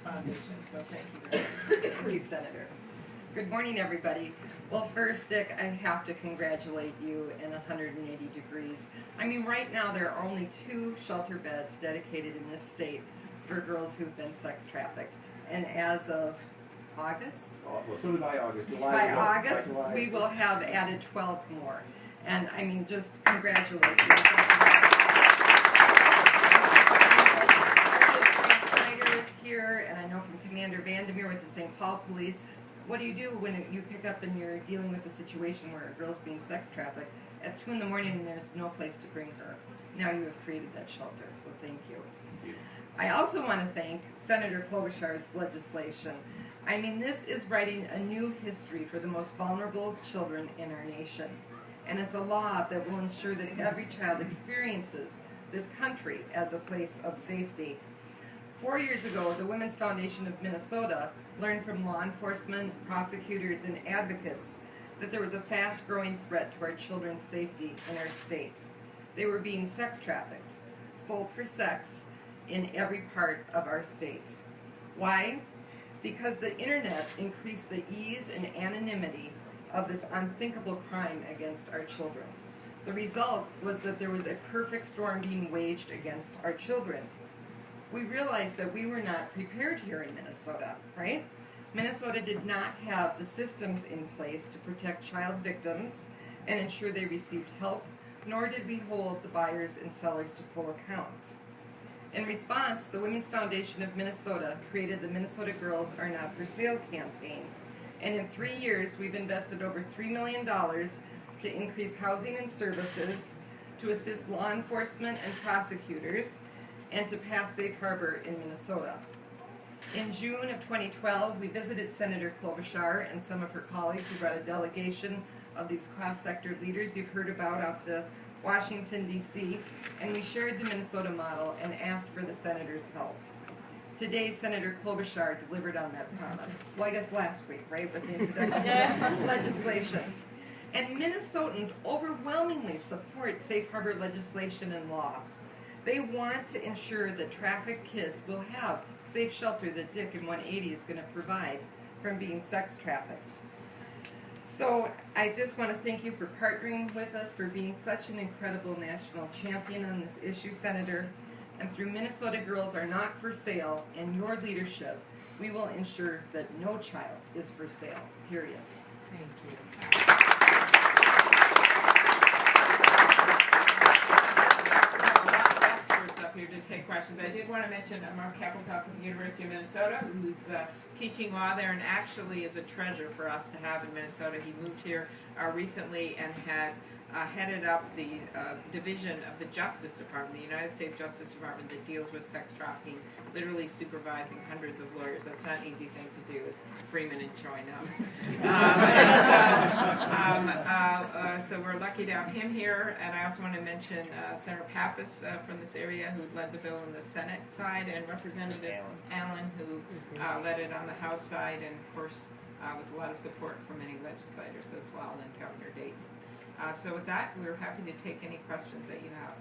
foundation, so thank you very much. Thank you, Senator. Good morning, everybody. Well, first, Dick, I have to congratulate you in 180 degrees. I mean, right now there are only 2 shelter beds dedicated in this state for girls who've been sex trafficked. And as of August? Well, soon by August. July, by August, July. we will have added 12 more. And I mean, just congratulations. Snyder is here, and I know from Commander Vandermeer with the St. Paul Police. What do you do when you pick up and you're dealing with a situation where a girl's being sex trafficked at 2 in the morning and there's no place to bring her? Now you have created that shelter, so thank you. I also want to thank Senator Klobuchar's legislation. I mean, this is writing a new history for the most vulnerable children in our nation. And it's a law that will ensure that every child experiences this country as a place of safety. 4 years ago, the Women's Foundation of Minnesota learned from law enforcement, prosecutors, and advocates that there was a fast-growing threat to our children's safety in our state. They were being sex trafficked, sold for sex in every part of our state. Why? Because the internet increased the ease and anonymity of this unthinkable crime against our children. The result was that there was a perfect storm being waged against our children. We realized that we were not prepared here in Minnesota, right? Minnesota did not have the systems in place to protect child victims and ensure they received help, nor did we hold the buyers and sellers to full account. In response, the Women's Foundation of Minnesota created the Minnesota Girls Are Not For Sale campaign. And in 3 years, we've invested over $3 million to increase housing and services, to assist law enforcement and prosecutors, and to pass safe harbor in Minnesota. In June of 2012, we visited Senator Klobuchar and some of her colleagues who brought a delegation of these cross-sector leaders you've heard about out to Washington, D.C., and we shared the Minnesota model and asked for the senator's help. Today, Senator Klobuchar delivered on that promise. Well, I guess last week, right, with the introduction of legislation. And Minnesotans overwhelmingly support safe harbor legislation and laws. They want to ensure that trafficked kids will have safe shelter that Dick in 180 is going to provide from being sex trafficked. So I just want to thank you for partnering with us, for being such an incredible national champion on this issue, Senator. And through Minnesota Girls Are Not For Sale and your leadership, we will ensure that no child is for sale, period. Thank you. Up here to take questions. I did want to mention Mark Kappelkopf from the University of Minnesota, who's teaching law there and actually is a treasure for us to have in Minnesota. He moved here recently and had headed up the division of the Justice Department, the United States Justice Department, that deals with sex trafficking, literally supervising hundreds of lawyers. That's not an easy thing to do. It's Freeman and Choi now. So we're lucky to have him here. And I also want to mention Senator Pappas from this area, who led the bill on the Senate side, and Representative Allen, who led it on the House side, and of course with a lot of support from many legislators as well, and Governor Dayton. So with that, we're happy to take any questions that you have.